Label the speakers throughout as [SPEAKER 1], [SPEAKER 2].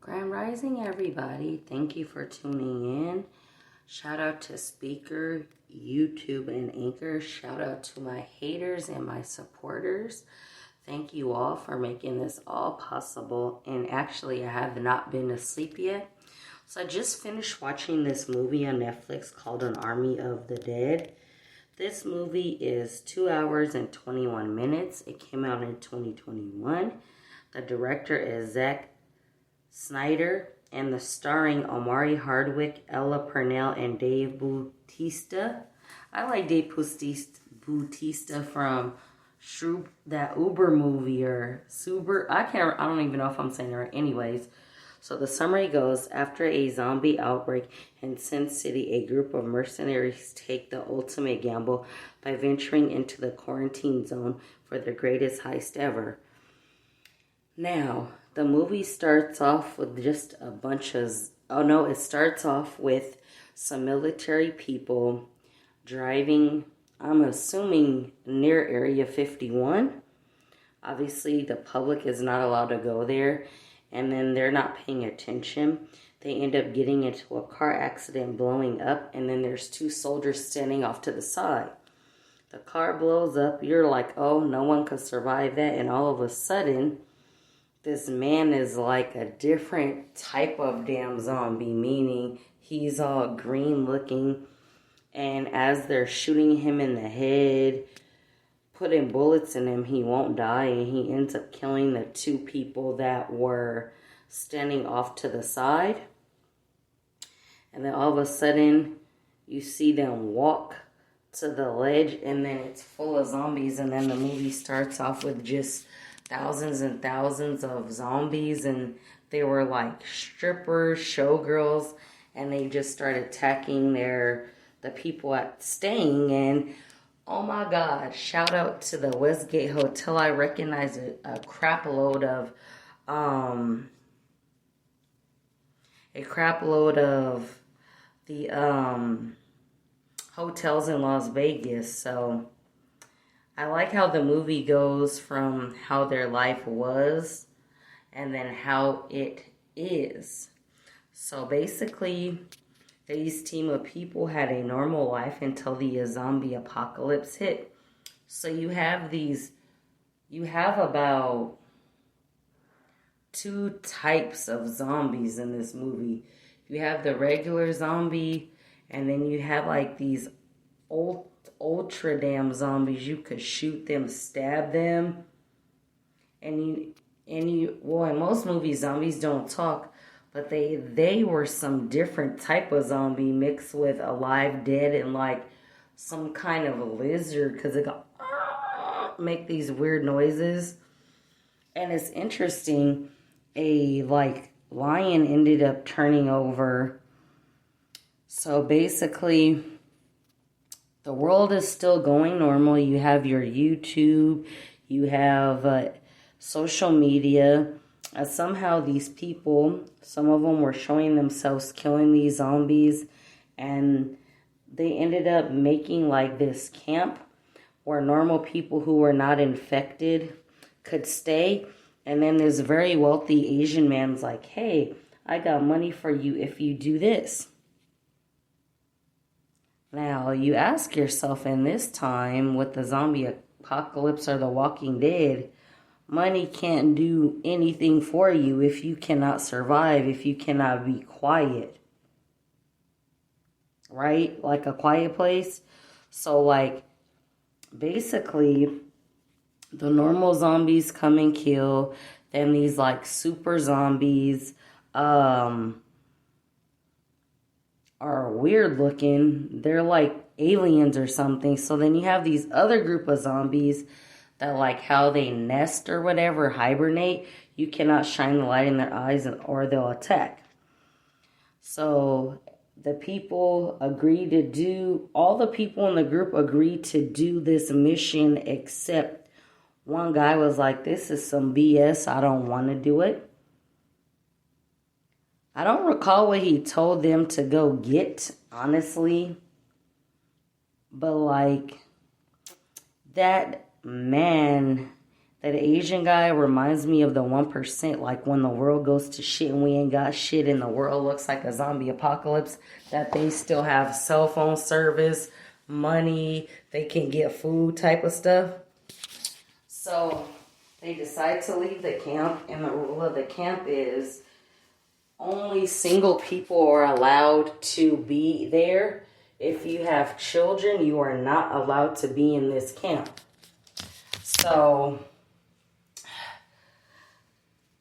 [SPEAKER 1] Grand Rising, everybody. Thank you for tuning in. Shout out to Speaker, YouTube, and Anchor. Shout out to my haters and my supporters. Thank you all for making this all possible. And actually, I have not been asleep yet. So I just finished watching this movie on Netflix called An Army of the Dead. This movie is 2 hours and 21 minutes. It came out in 2021. The director is Zack Snyder, and the starring Omari, Hardwick, Ella Purnell, and Dave Bautista. I like Dave Bautista from that Uber movie or Suber. I don't even know if I'm saying it right. Anyways, so the summary goes: after a zombie outbreak in Sin City, a group of mercenaries take the ultimate gamble by venturing into the quarantine zone for their greatest heist ever. Now, the movie starts off with just a bunch of... it starts off with some military people driving, I'm assuming, near Area 51. Obviously, the public is not allowed to go there, and then they're not paying attention. They end up getting into a car accident, blowing up, and then there's two soldiers standing off to the side. The car blows up. You're like, oh, no one could survive that, and all of a sudden... this man is like a different type of damn zombie, meaning he's all green looking. And as they're shooting him in the head, putting bullets in him, he won't die. And he ends up killing the two people that were standing off to the side. And then all of a sudden, you see them walk to the ledge, and then it's full of zombies. And then the movie starts off with just... thousands and thousands of zombies, and they were like strippers, showgirls, and they just started attacking the people staying. And oh my god, shout out to the Westgate Hotel. I recognize a crap load of the hotels in Las Vegas. So I like how the movie goes from how their life was and then how it is. So basically, these team of people had a normal life until the zombie apocalypse hit. So you have about two types of zombies in this movie. You have the regular zombie, and then you have like these ultra damn zombies. You could shoot them, stab them, and in most movies zombies don't talk, but they were some different type of zombie mixed with alive, dead, and like some kind of a lizard, because it go make these weird noises. And it's interesting, a like lion ended up turning over. So basically, the world is still going normal. You have your YouTube, you have social media. Somehow these people, some of them were showing themselves killing these zombies, and they ended up making like this camp where normal people who were not infected could stay. And then this very wealthy Asian man's like, hey, I got money for you if you do this. Now, you ask yourself, in this time with the zombie apocalypse or the Walking Dead, money can't do anything for you if you cannot survive, if you cannot be quiet. Right? Like A Quiet Place. So, like, basically, the normal zombies come and kill. Then these, like, super zombies, are weird looking. They're like aliens or something. So then you have these other group of zombies that, like, how they nest or whatever, hibernate. You cannot shine the light in their eyes or they'll attack. So the people all the people in the group agreed to do this mission, except one guy was like, this is some BS. I don't want to do it. I don't recall what he told them to go get, honestly. But, like, that man That Asian guy reminds me of the 1%, like when the world goes to shit and we ain't got shit and the world looks like a zombie apocalypse, that they still have cell phone service, money, they can get food type of stuff. So they decide to leave the camp, and the rule of the camp is only single people are allowed to be there. If you have children, you are not allowed to be in this camp. So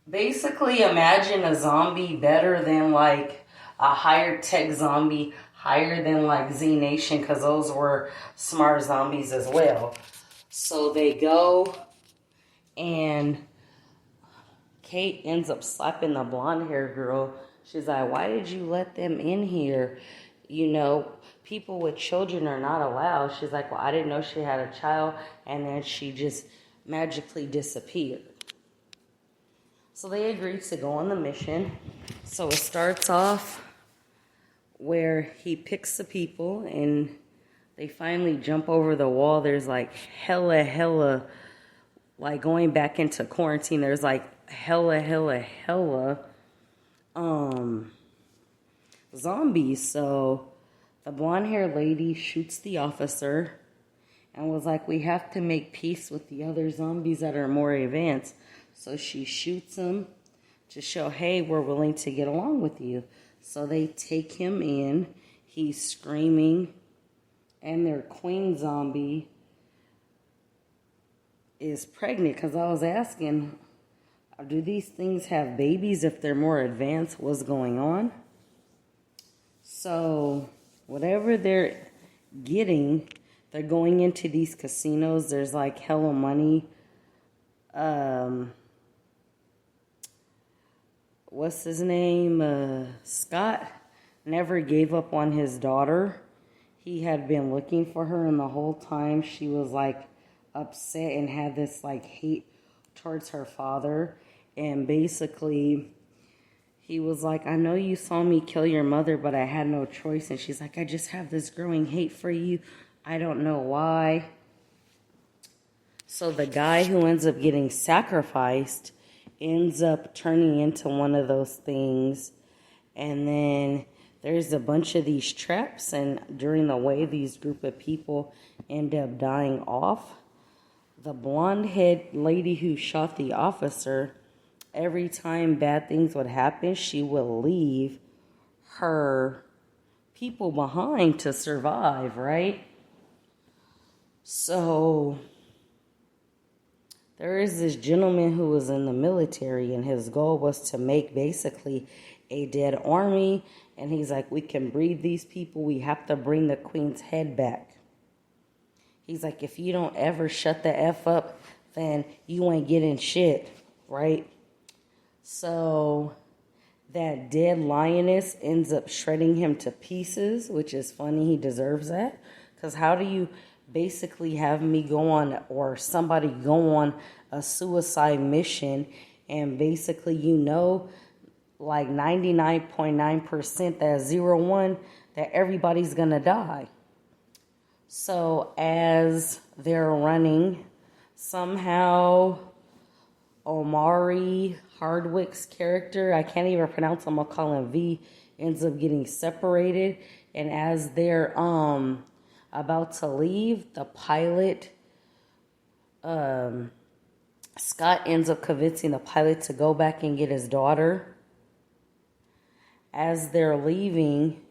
[SPEAKER 1] basically, imagine a zombie better than like a higher tech zombie, higher than like Z Nation, because those were smart zombies as well. So they go, and Kate ends up slapping the blonde hair girl. She's like, why did you let them in here? You know, people with children are not allowed. She's like, well, I didn't know she had a child. And then she just magically disappeared. So they agreed to go on the mission. So it starts off where he picks the people and they finally jump over the wall. There's like hella, like going back into quarantine, there's like hella zombies. So the blonde haired lady shoots the officer and was like, we have to make peace with the other zombies that are more advanced. So she shoots him to show, hey, we're willing to get along with you. So they take him in. He's screaming. And their queen zombie is pregnant. Because I was asking, do these things have babies if they're more advanced? What's going on? So whatever they're getting, they're going into these casinos. There's like hella money. What's his name? Scott never gave up on his daughter. He had been looking for her, and the whole time she was like upset and had this like hate towards her father. And basically he was like, I know you saw me kill your mother, but I had no choice. And she's like, I just have this growing hate for you. I don't know why. So the guy who ends up getting sacrificed ends up turning into one of those things. And then there's a bunch of these traps, and during the way, these group of people end up dying off. The blonde-haired lady who shot the officer, every time bad things would happen, she would leave her people behind to survive, right? So there is this gentleman who was in the military, and his goal was to make basically a dead army. And he's like, we can breed these people. We have to bring the queen's head back. He's like, if you don't ever shut the F up, then you ain't getting shit, right? So that dead lioness ends up shredding him to pieces, which is funny. He deserves that. Because how do you basically have me go on, or somebody go on a suicide mission, and basically like 99.9% that 0-1 that everybody's gonna die. So as they're running, somehow Omari, Hardwick's character, I can't even pronounce him, I'll call him V, ends up getting separated. And as they're about to leave, the pilot, Scott ends up convincing the pilot to go back and get his daughter. As they're leaving,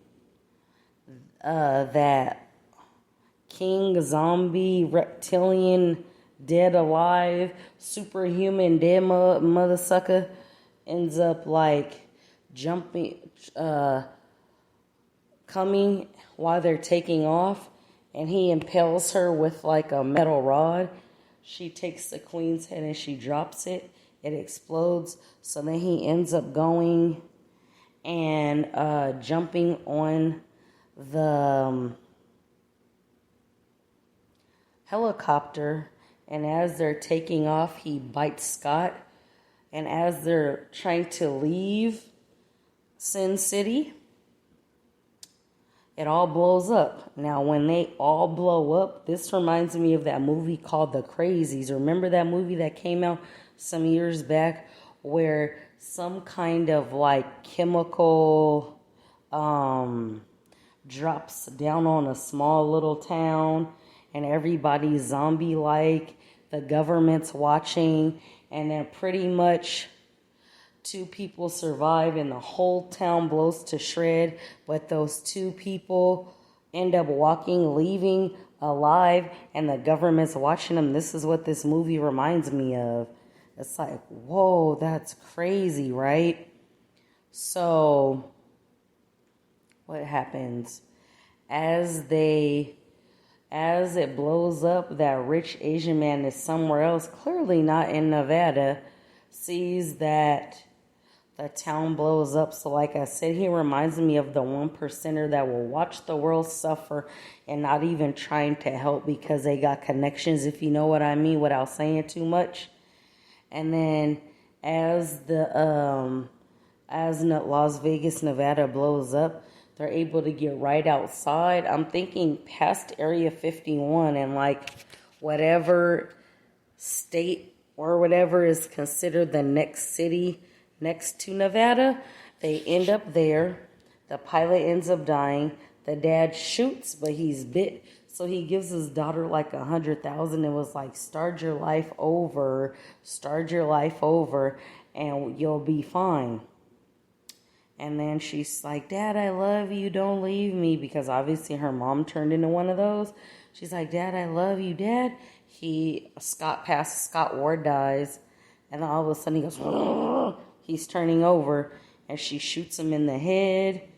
[SPEAKER 1] that king, zombie, reptilian, dead alive, superhuman, dead mother sucker ends up like jumping, coming while they're taking off, and he impales her with like a metal rod. She takes the queen's head and she drops it. It explodes. So then he ends up going and jumping on the helicopter, and as they're taking off, he bites Scott. And as they're trying to leave Sin City, it all blows up. Now, when they all blow up, this reminds me of that movie called The Crazies. Remember that movie that came out some years back where some kind of like chemical drops down on a small little town and everybody's zombie-like, the government's watching, and then pretty much 2 people survive and the whole town blows to shred, but those 2 people end up leaving alive, and the government's watching them. This is what this movie reminds me of. It's like, whoa, that's crazy, right? So, what happens? As it blows up, that rich Asian man is somewhere else, clearly not in Nevada, sees that the town blows up. So like I said, he reminds me of the 1%er that will watch the world suffer and not even trying to help because they got connections, if you know what I mean, without saying too much. And then as Las Vegas, Nevada blows up, they're able to get right outside. I'm thinking past Area 51 and like whatever state or whatever is considered the next city next to Nevada. They end up there. The pilot ends up dying. The dad shoots, but he's bit. So he gives his daughter like 100,000 and was like, start your life over, and you'll be fine. And then she's like, Dad, I love you. Don't leave me. Because obviously her mom turned into one of those. She's like, Dad, I love you, Dad. Scott Ward dies. And then all of a sudden he goes, Whoa! He's turning over. And she shoots him in the head.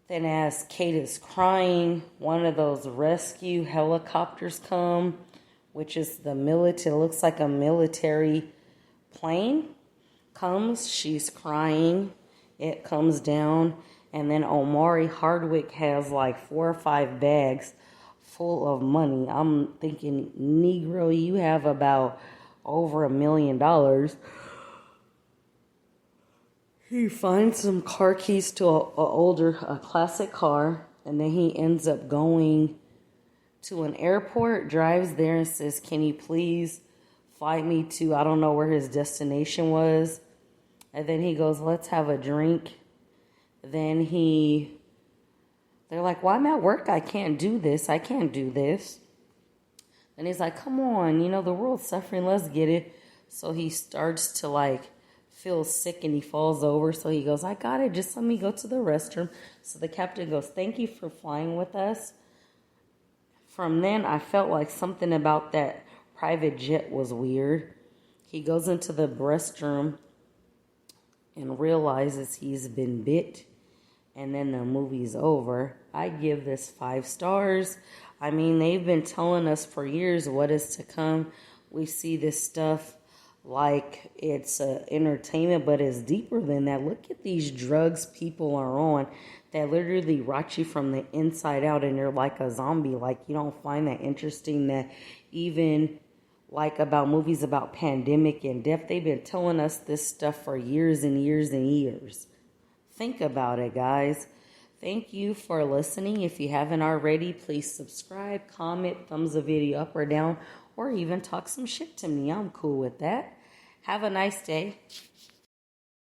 [SPEAKER 1] Then as Kate is crying, one of those rescue helicopters come. Which is the military. It looks like a military plane. Comes. She's crying. It comes down, and then Omari Hardwick has like 4 or 5 bags full of money. I'm thinking, Negro, you have about over $1 million. He finds some car keys to a classic car, and then he ends up going to an airport, drives there and says, can you please fly me to, I don't know where his destination was. And then he goes, let's have a drink. Then they're like, well, I'm at work. I can't do this. And he's like, come on, the world's suffering. Let's get it. So he starts to like feel sick and he falls over. So he goes, I got it. Just let me go to the restroom. So the captain goes, thank you for flying with us. From then, I felt like something about that private jet was weird. He goes into the restroom and realizes he's been bit, and then the movie's over. I give this 5 stars. I mean, they've been telling us for years what is to come. We see this stuff like it's entertainment, but it's deeper than that. Look at these drugs people are on that literally rot you from the inside out, and you're like a zombie. Like, you don't find that interesting that even like about movies about pandemic and death, they've been telling us this stuff for years and years and years. Think about it, guys. Thank you for listening. If you haven't already, please subscribe, comment, thumbs the video up or down, or even talk some shit to me. I'm cool with that. Have a nice day.